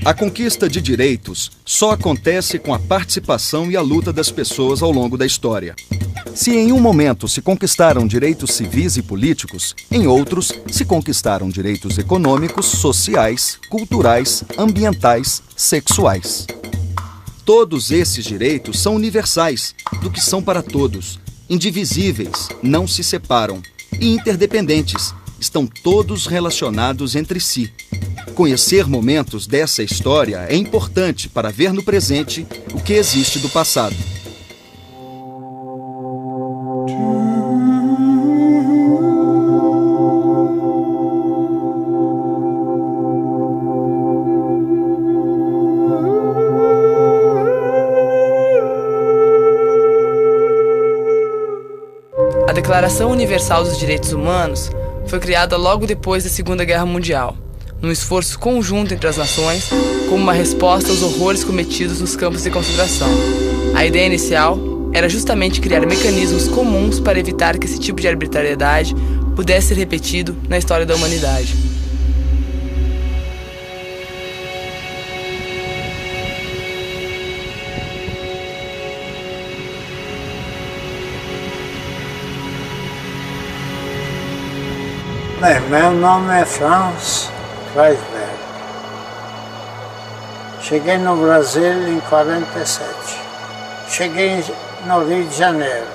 A conquista de direitos só acontece com a participação e a luta das pessoas ao longo da história. Se em um momento se conquistaram direitos civis e políticos, em outros se conquistaram direitos econômicos, sociais, culturais, ambientais, sexuais. Todos esses direitos são universais, do que são para todos, indivisíveis, não se separam e interdependentes, estão todos relacionados entre si. Conhecer momentos dessa história é importante para ver no presente o que existe do passado. A Declaração Universal dos Direitos Humanos foi criada logo depois da Segunda Guerra Mundial, num esforço conjunto entre as nações, como uma resposta aos horrores cometidos nos campos de concentração. A ideia inicial era justamente criar mecanismos comuns para evitar que esse tipo de arbitrariedade pudesse ser repetido na história da humanidade. Bem, meu nome é Franz Kreisberg. Cheguei no Brasil em 47. Cheguei no Rio de Janeiro.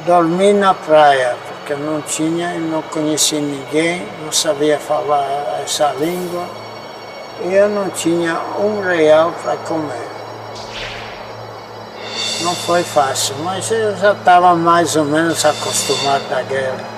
Dormi na praia, porque não tinha e não conhecia ninguém, não sabia falar essa língua. E eu não tinha R$1 para comer. Não foi fácil, mas eu já estava mais ou menos acostumado à guerra.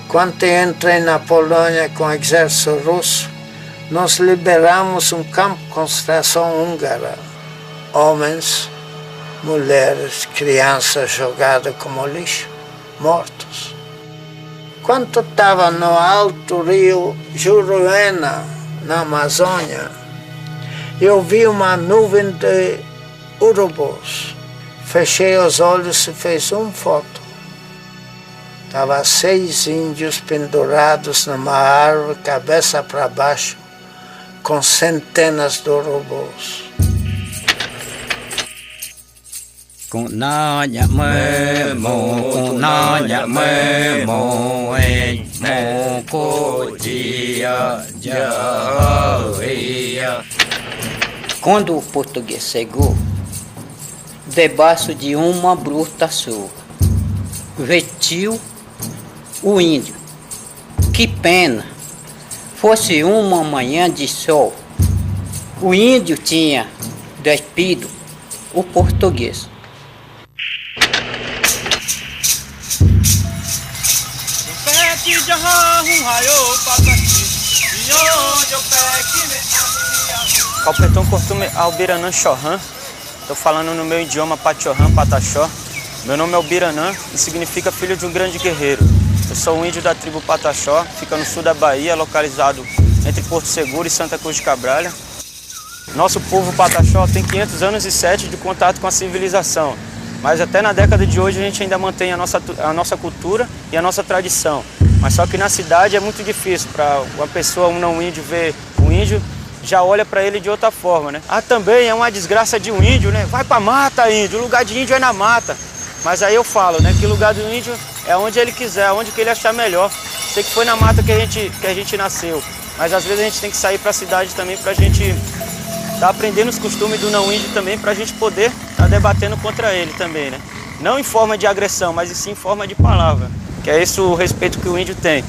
Quando entrei na Polônia com o exército russo, nós liberamos um campo de concentração húngara. Homens, mulheres, crianças jogadas como lixo, mortos. Quando estava no alto rio Juruena, na Amazônia, eu vi uma nuvem de urubus. Fechei os olhos e fiz uma foto. Estavam 6 índios pendurados numa árvore, cabeça para baixo, com centenas de urubus. Quando o português chegou, debaixo de uma bruta chuva, vestiu o índio. Que pena! Fosse uma manhã de sol, o índio tinha despido o português. Calpetão costume Albiranã Chorran. Estou falando no meu idioma Pachorran, Pataxó. Meu nome é Albiranã e significa filho de um grande guerreiro. Eu sou um índio da tribo Pataxó, fica no sul da Bahia, localizado entre Porto Seguro e Santa Cruz de Cabrália. Nosso povo Pataxó tem 500 anos e 7 de contato com a civilização, mas até na década de hoje a gente ainda mantém a nossa cultura e a nossa tradição. Mas só que na cidade é muito difícil para uma pessoa, um não índio, ver um índio, já olha para ele de outra forma, né? Ah, também é uma desgraça de um índio, né? Vai pra mata, índio, o lugar de índio é na mata. Mas aí eu falo, né, que o lugar do índio é onde ele quiser, onde que ele achar melhor. Sei que foi na mata que a gente nasceu, mas às vezes a gente tem que sair para a cidade também para a gente tá aprendendo os costumes do não índio também, para a gente poder estar debatendo contra ele também, né? Não em forma de agressão, mas sim em forma de palavra, que é esse o respeito que o índio tem.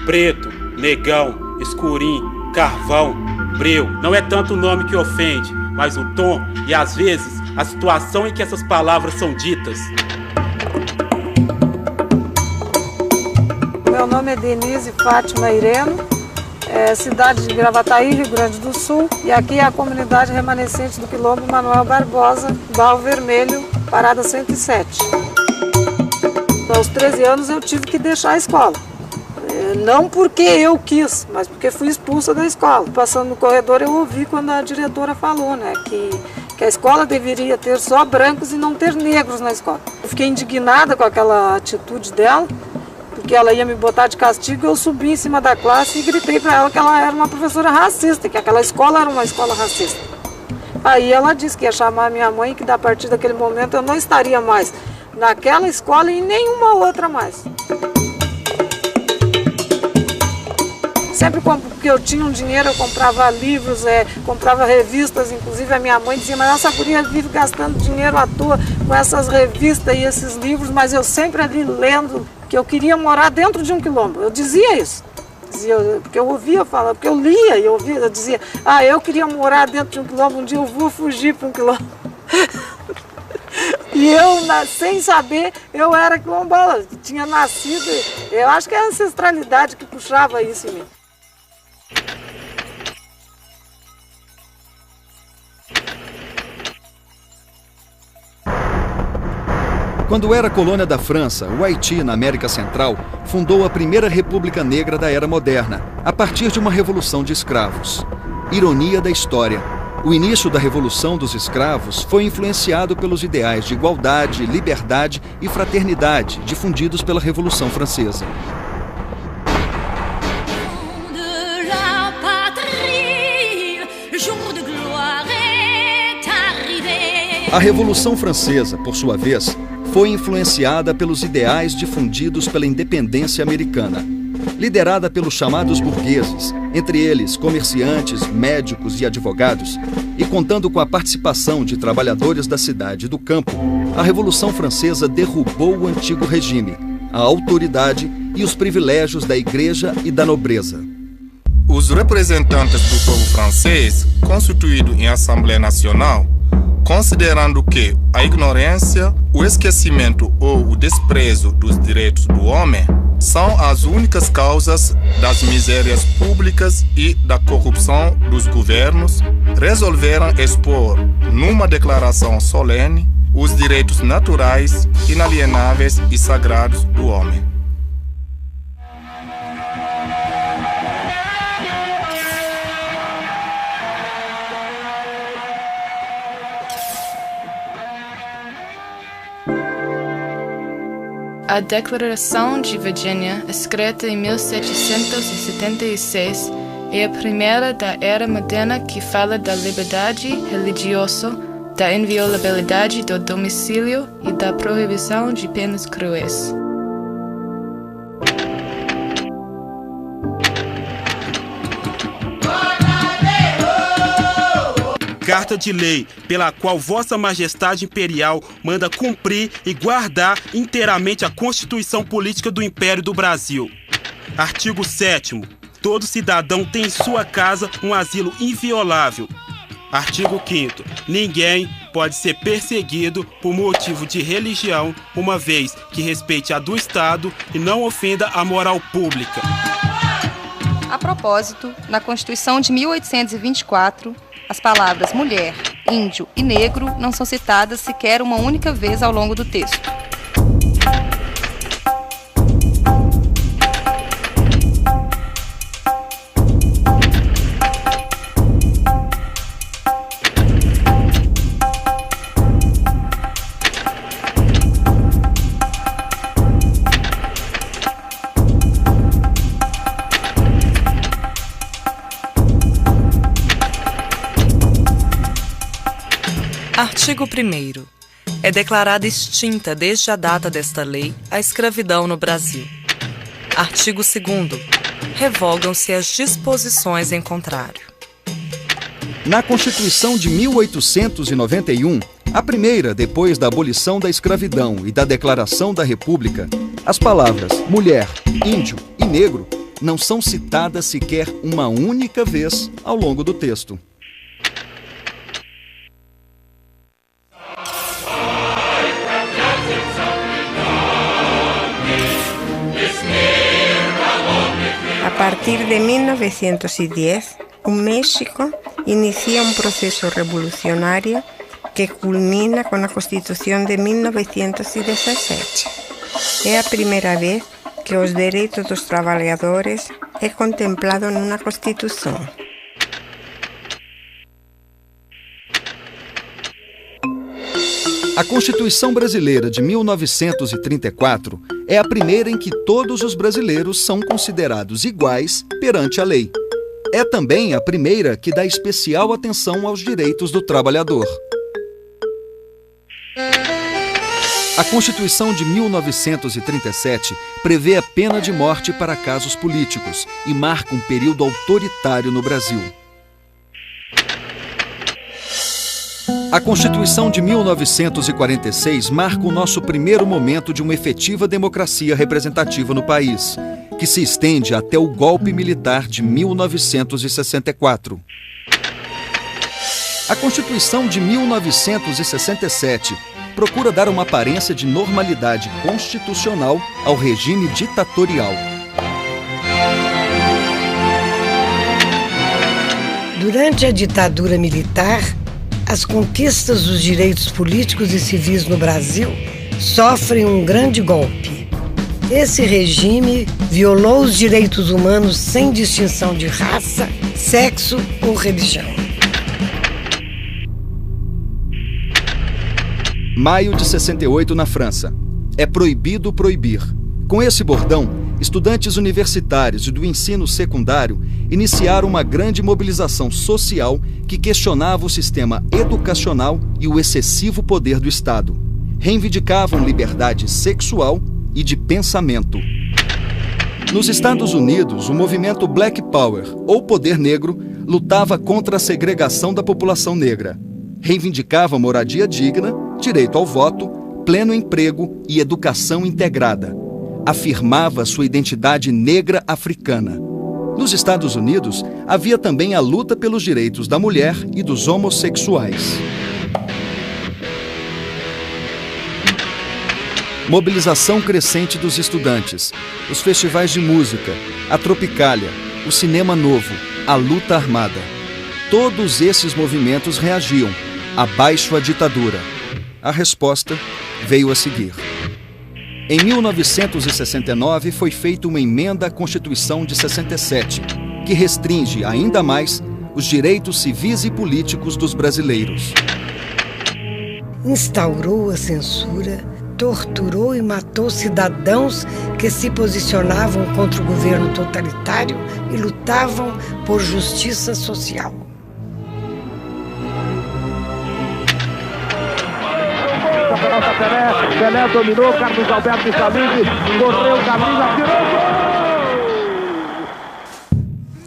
Preto, negão, escurinho, carvão, breu. Não é tanto o nome que ofende, mas o tom e às vezes a situação em que essas palavras são ditas. Meu nome é Denise Fátima Ireno. cidade de Gravataí, Rio Grande do Sul, e aqui é a comunidade remanescente do Quilombo Manuel Barbosa, Barro Vermelho, Parada 107. Aos 13 anos eu tive que deixar a escola. Não porque eu quis, mas porque fui expulsa da escola. Passando no corredor eu ouvi quando a diretora falou, né, que a escola deveria ter só brancos e não ter negros na escola. Eu fiquei indignada com aquela atitude dela, porque ela ia me botar de castigo. Eu subi em cima da classe e gritei para ela que ela era uma professora racista, que aquela escola era uma escola racista. Aí ela disse que ia chamar a minha mãe, que a partir daquele momento eu não estaria mais naquela escola e em nenhuma outra mais. Sempre que eu tinha um dinheiro, eu comprava livros, comprava revistas. Inclusive a minha mãe dizia, mas essa guria vive gastando dinheiro à toa com essas revistas e esses livros, mas eu sempre ali lendo, que eu queria morar dentro de um quilombo. Eu dizia isso, porque eu ouvia falar, porque eu lia e eu dizia, eu queria morar dentro de um quilombo, um dia eu vou fugir para um quilombo. E eu, sem saber, eu era quilombola, tinha nascido, eu acho que é a ancestralidade que puxava isso em mim. Quando era colônia da França, o Haiti, na América Central, fundou a primeira república negra da era moderna, a partir de uma revolução de escravos. Ironia da história. O início da Revolução dos Escravos foi influenciado pelos ideais de igualdade, liberdade e fraternidade difundidos pela Revolução Francesa. A Revolução Francesa, por sua vez, foi influenciada pelos ideais difundidos pela independência americana. Liderada pelos chamados burgueses, entre eles comerciantes, médicos e advogados, e contando com a participação de trabalhadores da cidade e do campo, a Revolução Francesa derrubou o antigo regime, a autoridade e os privilégios da igreja e da nobreza. Os representantes do povo francês, constituído em Assembleia Nacional, considerando que a ignorância, o esquecimento ou o desprezo dos direitos do homem são as únicas causas das misérias públicas e da corrupção dos governos, resolveram expor, numa declaração solene, os direitos naturais, inalienáveis e sagrados do homem. A Declaração de Virgínia, escrita em 1776, é a primeira da era moderna que fala da liberdade religiosa, da inviolabilidade do domicílio e da proibição de penas cruéis. Carta de lei, pela qual Vossa Majestade Imperial manda cumprir e guardar inteiramente a Constituição Política do Império do Brasil. Artigo 7º. Todo cidadão tem em sua casa um asilo inviolável. Artigo 5º. Ninguém pode ser perseguido por motivo de religião, uma vez que respeite a do Estado e não ofenda a moral pública. A propósito, na Constituição de 1824, as palavras mulher, índio e negro não são citadas sequer uma única vez ao longo do texto. Artigo 1º. É declarada extinta desde a data desta lei a escravidão no Brasil. Artigo 2º. Revogam-se as disposições em contrário. Na Constituição de 1891, a primeira depois da abolição da escravidão e da Declaração da República, as palavras mulher, índio e negro não são citadas sequer uma única vez ao longo do texto. A partir de 1910, o México inicia um processo revolucionário que culmina com a Constituição de 1917. É a primeira vez que os direitos dos trabalhadores é contemplado numa Constituição. A Constituição Brasileira de 1934 é a primeira em que todos os brasileiros são considerados iguais perante a lei. É também a primeira que dá especial atenção aos direitos do trabalhador. A Constituição de 1937 prevê a pena de morte para casos políticos e marca um período autoritário no Brasil. A Constituição de 1946 marca o nosso primeiro momento de uma efetiva democracia representativa no país, que se estende até o golpe militar de 1964. A Constituição de 1967 procura dar uma aparência de normalidade constitucional ao regime ditatorial. Durante a ditadura militar, as conquistas dos direitos políticos e civis no Brasil sofrem um grande golpe. Esse regime violou os direitos humanos sem distinção de raça, sexo ou religião. Maio de 68 na França. É proibido proibir. Com esse bordão, estudantes universitários e do ensino secundário iniciaram uma grande mobilização social que questionava o sistema educacional e o excessivo poder do Estado. Reivindicavam liberdade sexual e de pensamento. Nos Estados Unidos, o movimento Black Power, ou Poder Negro, lutava contra a segregação da população negra. Reivindicava moradia digna, direito ao voto, pleno emprego e educação integrada. Afirmava sua identidade negra africana. Nos Estados Unidos, havia também a luta pelos direitos da mulher e dos homossexuais. Mobilização crescente dos estudantes, os festivais de música, a Tropicália, o cinema novo, a luta armada. Todos esses movimentos reagiam. Abaixo a ditadura. A resposta veio a seguir. Em 1969 foi feita uma emenda à Constituição de 67, que restringe ainda mais os direitos civis e políticos dos brasileiros. Instaurou a censura, torturou e matou cidadãos que se posicionavam contra o governo totalitário e lutavam por justiça social. Pelé dominou, Carlos Alberto de Salines, correu, Carlinhos atirou.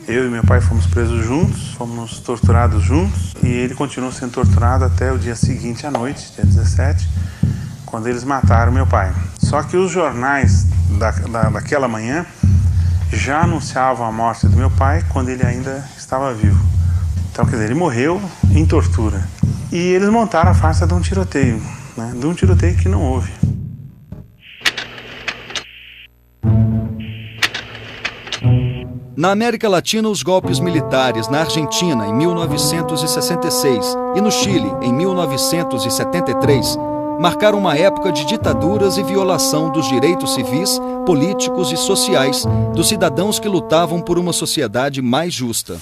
Eu e meu pai fomos presos juntos, fomos torturados juntos e ele continuou sendo torturado até o dia seguinte à noite, dia 17, quando eles mataram meu pai. Só que os jornais daquela manhã já anunciavam a morte do meu pai quando ele ainda estava vivo. Então, quer dizer, ele morreu em tortura. E eles montaram a farsa de um tiroteio. De um tiroteio que não houve. Na América Latina, os golpes militares na Argentina, em 1966, e no Chile, em 1973, marcaram uma época de ditaduras e violação dos direitos civis, políticos e sociais dos cidadãos que lutavam por uma sociedade mais justa.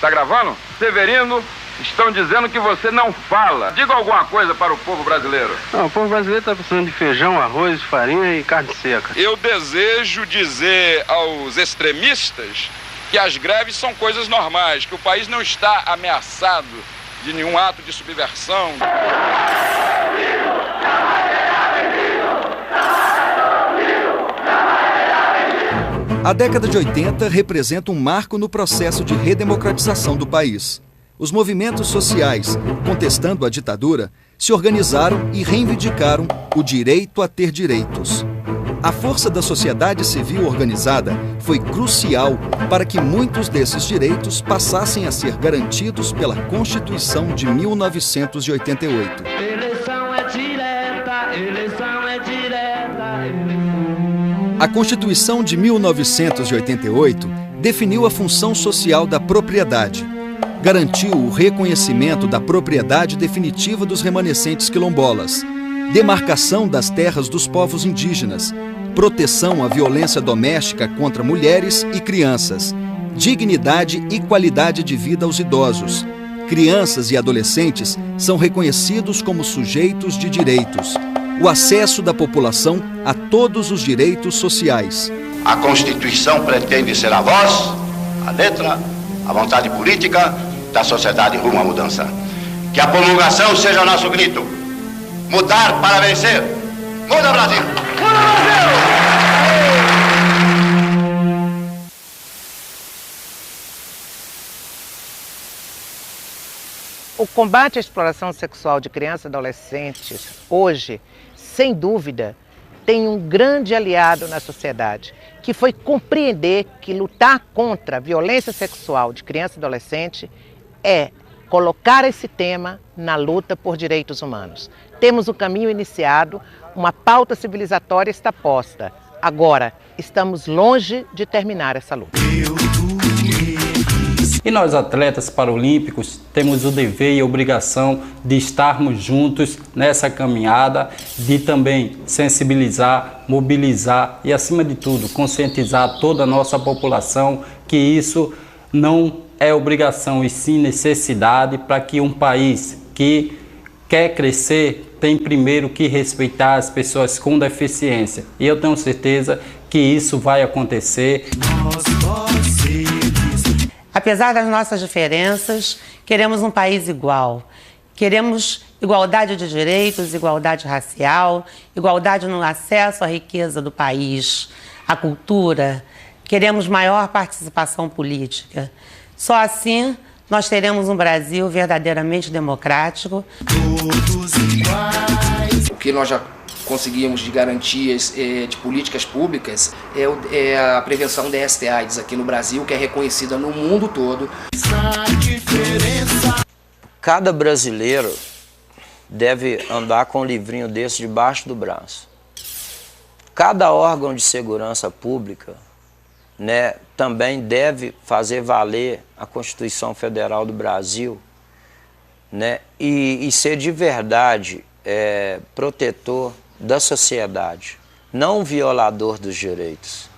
Tá gravando? Severino, estão dizendo que você não fala. Diga alguma coisa para o povo brasileiro. Não, o povo brasileiro está precisando de feijão, arroz, farinha e carne seca. Eu desejo dizer aos extremistas que as greves são coisas normais, que o país não está ameaçado de nenhum ato de subversão. A década de 80 representa um marco no processo de redemocratização do país. Os movimentos sociais, contestando a ditadura, se organizaram e reivindicaram o direito a ter direitos. A força da sociedade civil organizada foi crucial para que muitos desses direitos passassem a ser garantidos pela Constituição de 1988. A Constituição de 1988 definiu a função social da propriedade. Garantiu o reconhecimento da propriedade definitiva dos remanescentes quilombolas, demarcação das terras dos povos indígenas, proteção à violência doméstica contra mulheres e crianças, dignidade e qualidade de vida aos idosos. Crianças e adolescentes são reconhecidos como sujeitos de direitos. O acesso da população a todos os direitos sociais. A Constituição pretende ser a voz, a letra, a vontade política da sociedade rumo à mudança. Que a promulgação seja o nosso grito. Mudar para vencer. Muda, Brasil! Muda, Brasil! O combate à exploração sexual de crianças e adolescentes, hoje, sem dúvida, tem um grande aliado na sociedade, que foi compreender que lutar contra a violência sexual de criança e adolescente é colocar esse tema na luta por direitos humanos. Temos o caminho iniciado, uma pauta civilizatória está posta. Agora, estamos longe de terminar essa luta. E nós, atletas paralímpicos, temos o dever e a obrigação de estarmos juntos nessa caminhada, de também sensibilizar, mobilizar e, acima de tudo, conscientizar toda a nossa população que isso não é obrigação e sim necessidade para que um país que quer crescer tem primeiro que respeitar as pessoas com deficiência. E eu tenho certeza que isso vai acontecer. Apesar das nossas diferenças, queremos um país igual. Queremos igualdade de direitos, igualdade racial, igualdade no acesso à riqueza do país, à cultura. Queremos maior participação política. Só assim nós teremos um Brasil verdadeiramente democrático. Todos iguais. O que nós já conseguimos de garantias de políticas públicas é a prevenção da ST/AIDS aqui no Brasil, que é reconhecida no mundo todo. Cada brasileiro deve andar com um livrinho desse debaixo do braço. Cada órgão de segurança pública, né, também deve fazer valer a Constituição Federal do Brasil, né, e ser de verdade protetor da sociedade, não violador dos direitos.